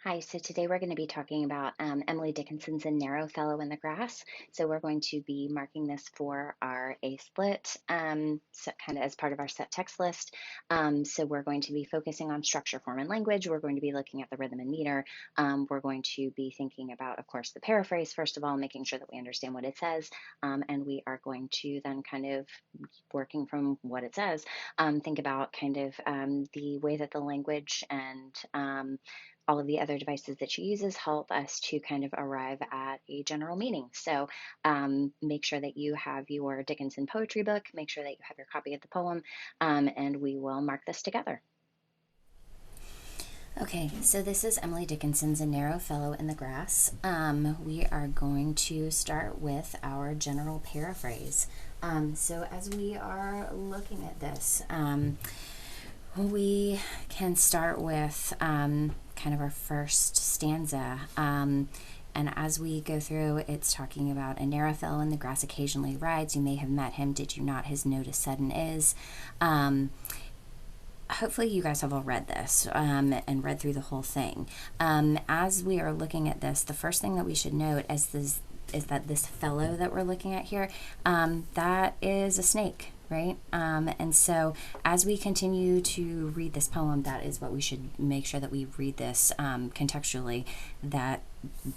Hi, so today we're going to be talking about Emily Dickinson's A Narrow Fellow in the Grass. So we're going to be marking this for our AICE Lit, so kind of as part of our set text list. So we're going to be focusing on structure, form, and language. We're going to be looking at the rhythm and meter. We're going to be thinking about, of course, the paraphrase, first of all, making sure that we understand what it says. And we are going to then kind of, working from what it says, think about kind of the way that the language and all of the other devices that she uses help us to kind of arrive at a general meaning. So make sure that you have your Dickinson poetry book, make sure that you have your copy of the poem, and we will mark this together. Okay, so this is Emily Dickinson's A Narrow Fellow in the Grass. We are going to start with our general paraphrase. So as we are looking at this, we can start with kind of our first stanza. And as we go through, it's talking about a narrow fellow in the grass occasionally rides. You may have met him, did you not? His notice sudden is. Hopefully you guys have all read this and read through the whole thing. As we are looking at this, the first thing that we should note is that this fellow that we're looking at here, that is a snake, right? And so as we continue to read this poem, that is what we should make sure that we read this contextually,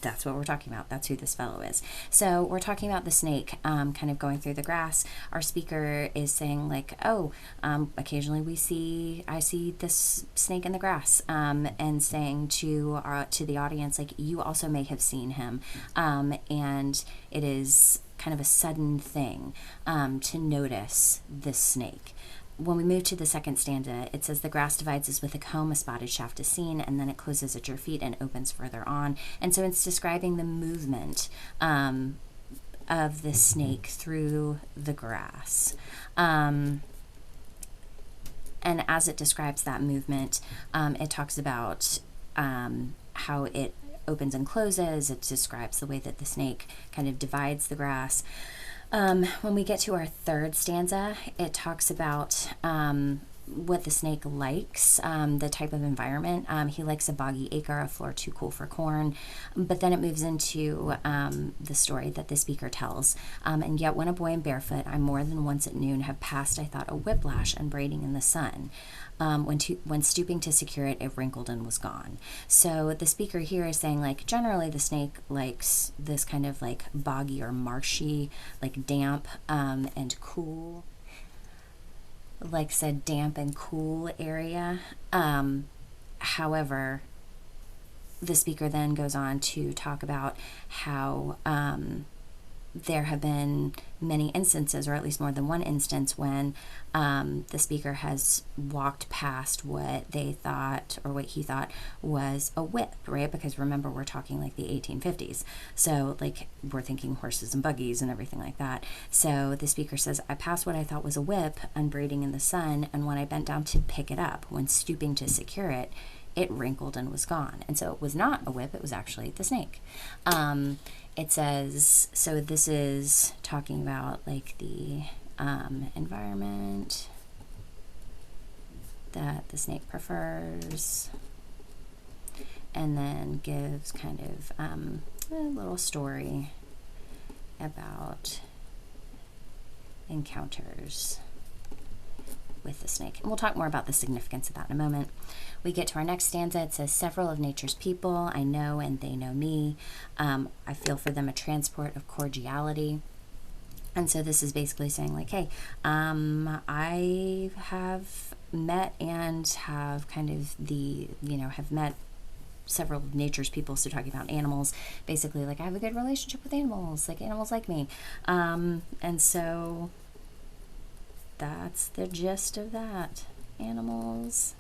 that's what we're talking about. That's who this fellow is. So we're talking about the snake kind of going through the grass. Our speaker is saying like, oh, occasionally I see this snake in the grass, and saying to the audience, like, you also may have seen him. And it is kind of a sudden thing to notice this snake. When we move to the second stanza, it says the grass divides as with a comb, a spotted shaft is seen, and then it closes at your feet and opens further on. And so it's describing the movement of the snake through the grass. And as it describes that movement, it talks about how it opens and closes. It describes the way that the snake kind of divides the grass. When we get to our third stanza, it talks about what the snake likes, the type of environment. He likes a boggy acre, a floor too cool for corn. But then it moves into the story that the speaker tells. And yet when a boy in barefoot, I more than once at noon have passed, I thought, a whiplash and braiding in the sun. When stooping to secure it, it wrinkled and was gone. So the speaker here is saying, like, generally the snake likes this kind of like boggy or marshy, like damp and cool, like said, damp and cool area. However, the speaker then goes on to talk about how there have been many instances, or at least more than one instance, when the speaker has walked past what they thought, or what he thought was a whip, right? Because remember, we're talking like the 1850s. So like we're thinking horses and buggies and everything like that. So the speaker says, I passed what I thought was a whip, unbraiding in the sun, and when I bent down to pick it up, when stooping to secure it, it wrinkled and was gone. And so it was not a whip, it was actually the snake. It says, so this is talking about like the environment that the snake prefers, and then gives kind of a little story about encounters with the snake. And we'll talk more about the significance of that in a moment. We get to our next stanza. It says, several of nature's people I know and they know me. I feel for them a transport of cordiality. And so this is basically saying like, hey, I have met and have kind of have met several of nature's people. So talking about animals, basically like I have a good relationship with animals, like animals like me. And so that's the gist of that. Animals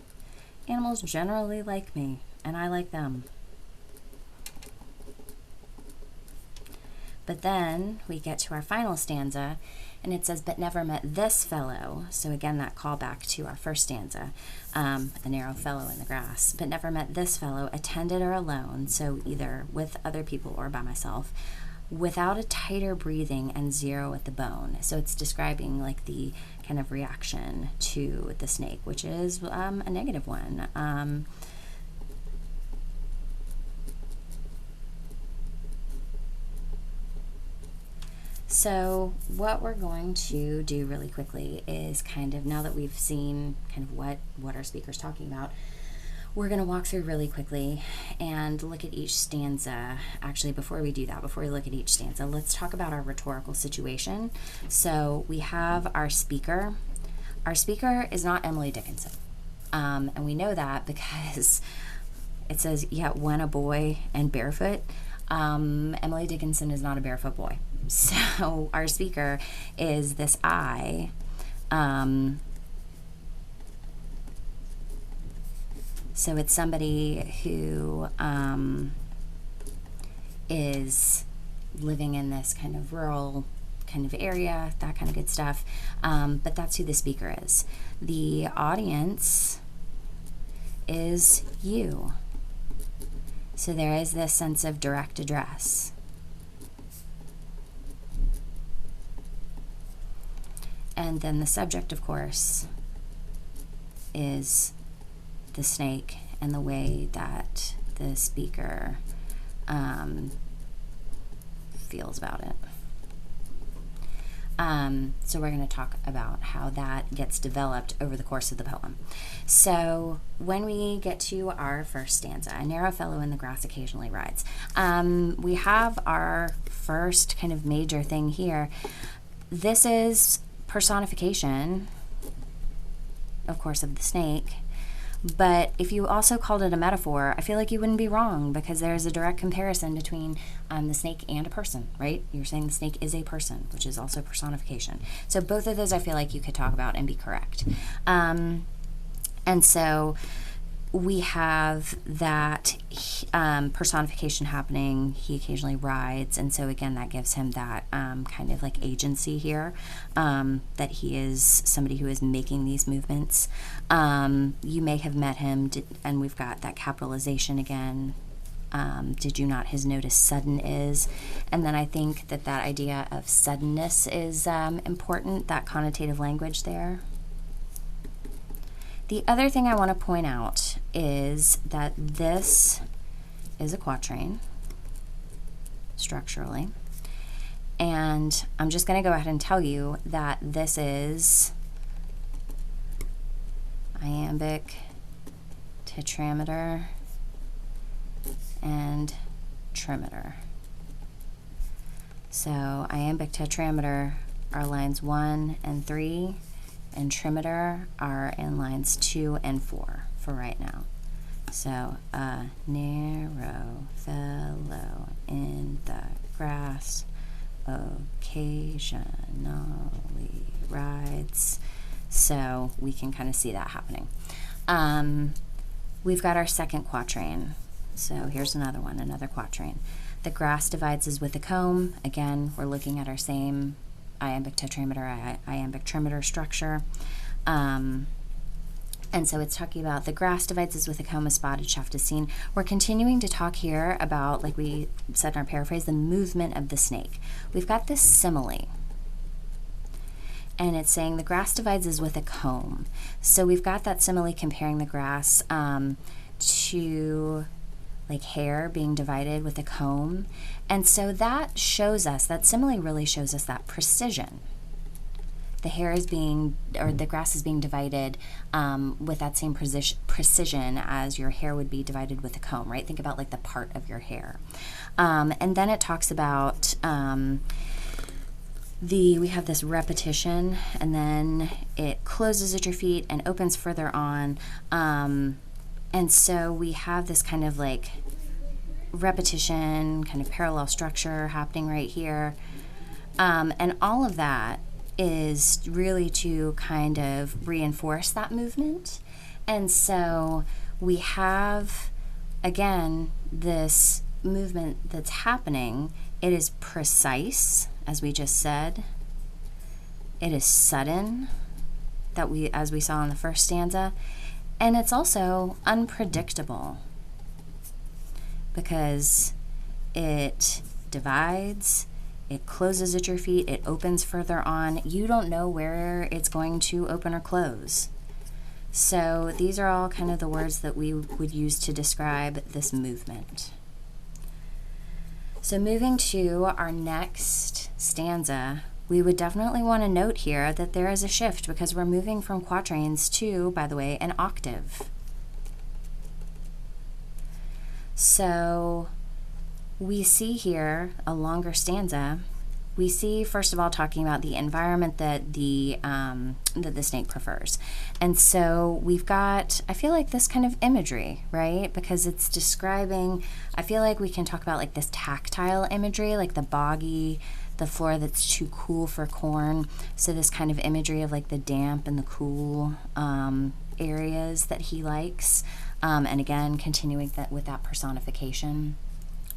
generally like me, and I like them. But then we get to our final stanza, and it says, but never met this fellow. So again, that callback to our first stanza, a narrow fellow in the grass. But never met this fellow, attended or alone, so either with other people or by myself, without a tighter breathing and zero at the bone. So it's describing like the kind of reaction to the snake, which is a negative one. So what we're going to do really quickly is kind of, now that we've seen kind of what our speaker's talking about, we're going to walk through really quickly and look at each stanza. Actually, before we do that, before we look at each stanza, let's talk about our rhetorical situation. So we have our speaker. Our speaker is not Emily Dickinson. And we know that because it says, yet when a boy and barefoot. Emily Dickinson is not a barefoot boy. So our speaker is this I. So it's somebody who is living in this kind of rural kind of area, that kind of good stuff. But that's who the speaker is. The audience is you. So there is this sense of direct address. And then the subject, of course, is the snake and the way that the speaker feels about it. So we're going to talk about how that gets developed over the course of the poem. So when we get to our first stanza, a narrow fellow in the grass occasionally rides, we have our first kind of major thing here. This is personification, of course, of the snake. But if you also called it a metaphor, I feel like you wouldn't be wrong, because there's a direct comparison between the snake and a person, right? You're saying the snake is a person, which is also personification. So both of those I feel like you could talk about and be correct. And so we have that personification happening. He occasionally rides, and so again that gives him that kind of like agency here, that he is somebody who is making these movements. You may have met him, and we've got that capitalization again. Did you not his notice sudden is? And then I think that idea of suddenness is important, that connotative language there. The other thing I want to point out is that this is a quatrain, structurally. And I'm just going to go ahead and tell you that this is iambic, tetrameter, and trimeter. So iambic, tetrameter are lines 1 and 3. And trimeter are in lines 2 and 4 for right now. So a narrow fellow in the grass occasionally rides. So we can kind of see that happening. We've got our second quatrain. So here's another one, another quatrain. The grass divides as with a comb. Again, we're looking at our same iambic tetrameter, iambic trimeter structure. And so it's talking about the grass divides as with a comb, a spotted shaft is seen. We're continuing to talk here about, like we said in our paraphrase, the movement of the snake. We've got this simile. And it's saying the grass divides as with a comb. So we've got that simile comparing the grass to like hair being divided with a comb. And so that shows us, that simile really shows us that precision. The hair is being, or the grass is being divided with that same precision as your hair would be divided with a comb, right? Think about like the part of your hair. And then it talks about we have this repetition, and then it closes at your feet and opens further on. And so we have this kind of like repetition, kind of parallel structure happening right here. And all of that is really to kind of reinforce that movement. And so we have, again, this movement that's happening. It is precise, as we just said. It is sudden, as we saw in the first stanza. And it's also unpredictable because it divides, it closes at your feet, it opens further on. You don't know where it's going to open or close. So these are all kind of the words that we would use to describe this movement. So moving to our next stanza, we would definitely want to note here that there is a shift because we're moving from quatrains to, by the way, an octave. So we see here a longer stanza. We see, first of all, talking about the environment that the snake prefers. And so we've got, I feel like, this kind of imagery, right? Because it's describing, I feel like we can talk about like this tactile imagery, like the boggy, the floor that's too cool for corn. So this kind of imagery of like the damp and the cool areas that he likes. And again, continuing that with that personification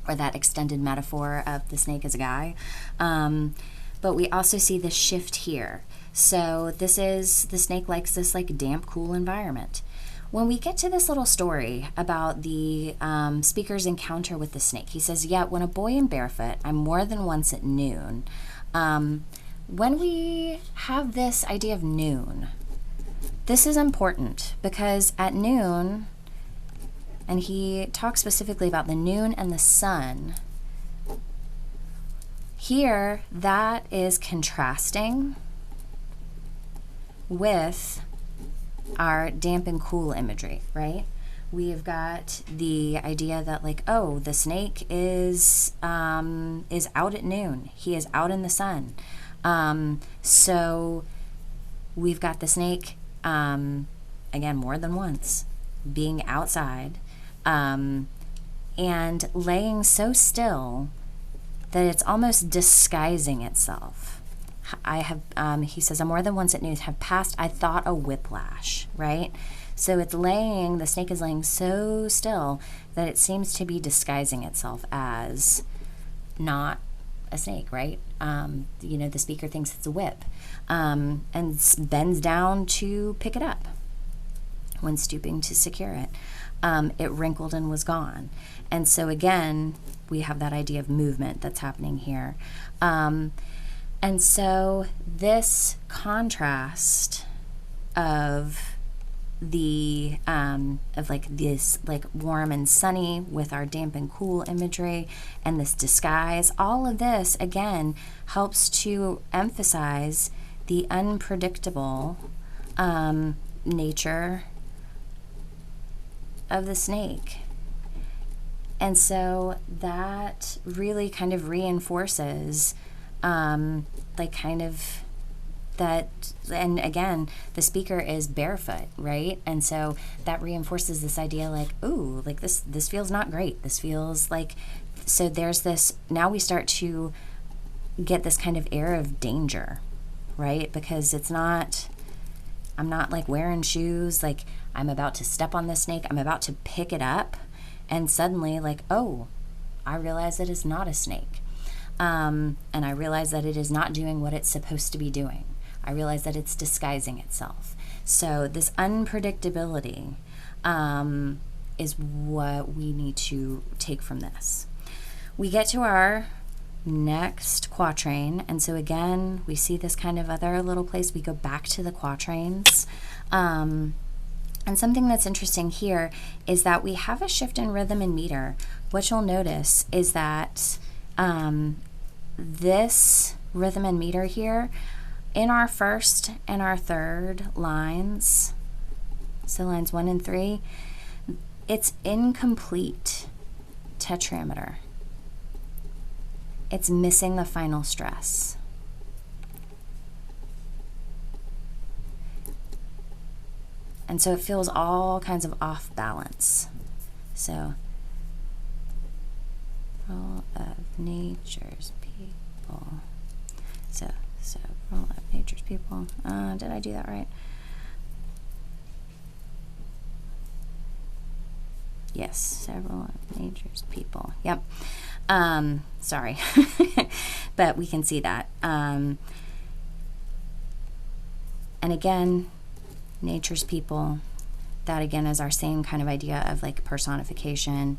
or that extended metaphor of the snake as a guy. But we also see this shift here. So this is, the snake likes this like damp, cool environment. When we get to this little story about the speaker's encounter with the snake, he says, "Yet when a boy in barefoot, I'm more than once at noon." When we have this idea of noon, this is important because at noon, and he talks specifically about the noon and the sun, here that is contrasting with our damp and cool imagery, right? We've got the idea that like, oh, the snake is out at noon. He is out in the sun. So we've got the snake, again, more than once, being outside, and laying so still that it's almost disguising itself. I have, he says, "I'm more than once at noon have passed, I thought a whiplash," right? So it's laying, the snake is laying so still that it seems to be disguising itself as not a snake, right? The speaker thinks it's a whip, and bends down to pick it up. When stooping to secure it, it wrinkled and was gone. And so again, we have that idea of movement that's happening here. And so this contrast of the of like this like warm and sunny with our damp and cool imagery and this disguise, all of this again helps to emphasize the unpredictable nature of the snake. And so that really kind of reinforces that, and again, the speaker is barefoot, right? And so that reinforces this idea like, ooh, like this feels not great. This feels like, so there's this, now we start to get this kind of air of danger, right? Because it's not, I'm not like wearing shoes, like I'm about to step on this snake, I'm about to pick it up, and suddenly like, oh, I realize it is not a snake. And I realize that it is not doing what it's supposed to be doing. I realize that it's disguising itself. So this unpredictability is what we need to take from this. We get to our next quatrain, and so again, we see this kind of other little place. We go back to the quatrains. And something that's interesting here is that we have a shift in rhythm and meter. What you'll notice is that this rhythm and meter here, in our first and our third lines, so lines 1 and 3, it's incomplete tetrameter. It's missing the final stress. And so it feels all kinds of off balance. So, all of nature's people. So several of nature's people. Did I do that right? Yes, several of nature's people. Yep. Sorry. But we can see that. And again, nature's people, that again is our same kind of idea of like personification,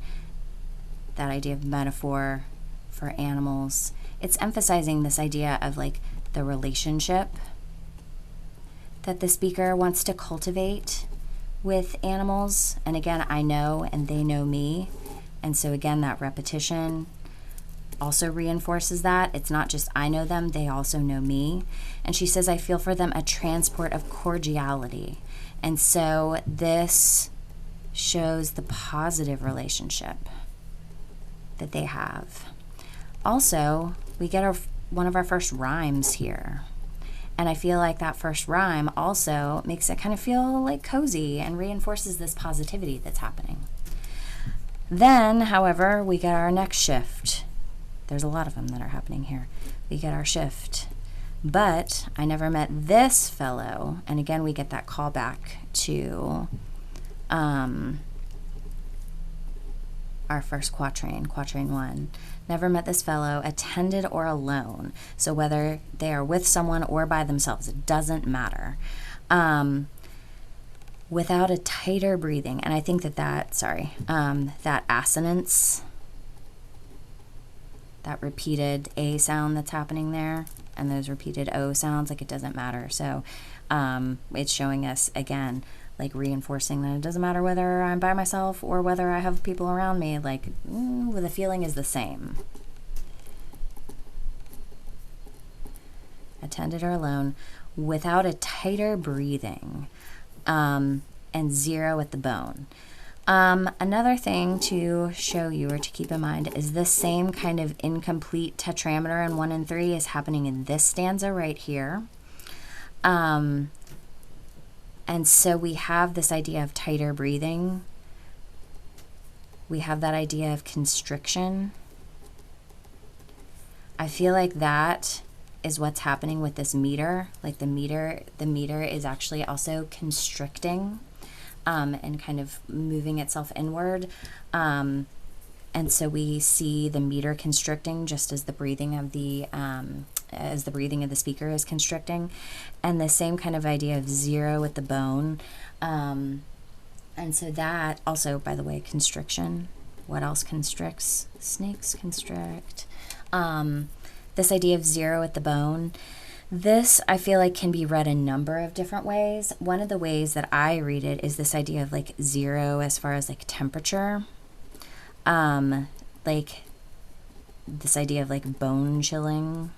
that idea of metaphor for animals. It's emphasizing this idea of like the relationship that the speaker wants to cultivate with animals. And again, I know and they know me. And so again, that repetition also reinforces that. It's not just I know them, they also know me. And she says, I feel for them a transport of cordiality. And so this shows the positive relationship that they have. Also, we get one of our first rhymes here. And I feel like that first rhyme also makes it kind of feel like cozy and reinforces this positivity that's happening. Then, however, we get our next shift. There's a lot of them that are happening here. We get our shift. But I never met this fellow. And again, we get that callback to our first quatrain, quatrain 1. Never met this fellow, attended or alone. So whether they are with someone or by themselves, it doesn't matter. Without a tighter breathing. And I think that assonance, that repeated A sound that's happening there, and those repeated O sounds, like it doesn't matter. So it's showing us, again, like reinforcing that it doesn't matter whether I'm by myself or whether I have people around me, like the feeling is the same. Attended or alone, without a tighter breathing, and 0 at the bone. Another thing to show you or to keep in mind is this same kind of incomplete tetrameter in 1 and 3 is happening in this stanza right here. And so we have this idea of tighter breathing. We have that idea of constriction. I feel like that is what's happening with this meter. Like the meter is actually also constricting and kind of moving itself inward. And so we see the meter constricting just as the breathing of the speaker is constricting, and the same kind of idea of 0 at the bone. And so that also, by the way, constriction. What else constricts? Snakes constrict. This idea of 0 at the bone. This, I feel like, can be read a number of different ways. One of the ways that I read it is this idea of like 0 as far as like temperature. Like this idea of like bone chilling.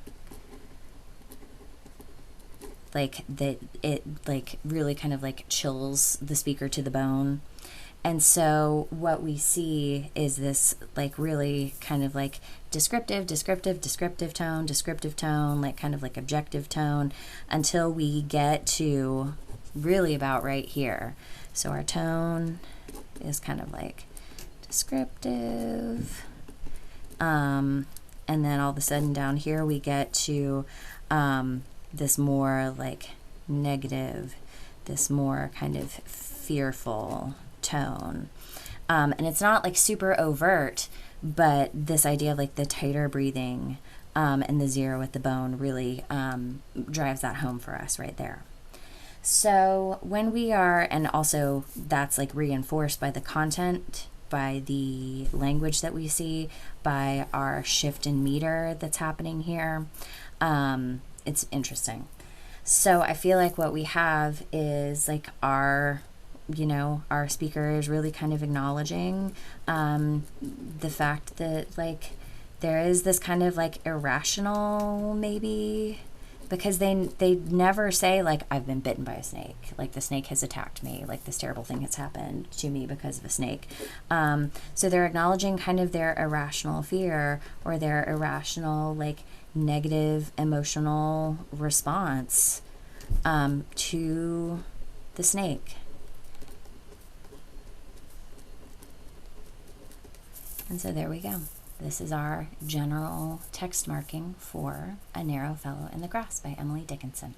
Like that it like really kind of like chills the speaker to the bone. And so what we see is this like really kind of like descriptive tone, like kind of like objective tone, until we get to really about right here. So our tone is kind of like descriptive. And then all of a sudden down here we get to this more like negative, this more kind of fearful tone. And it's not like super overt, but this idea of like the tighter breathing and the 0 at the bone really drives that home for us right there. So when we are, and also that's like reinforced by the content, by the language that we see, by our shift in meter that's happening here. It's interesting. So I feel like what we have is like our speaker is really kind of acknowledging the fact that like there is this kind of like irrational, maybe, because they never say like I've been bitten by a snake, like the snake has attacked me, like this terrible thing has happened to me because of a snake. So they're acknowledging kind of their irrational fear or their irrational like negative emotional response to the snake. And so there we go. This is our general text marking for A Narrow Fellow in the Grass by Emily Dickinson.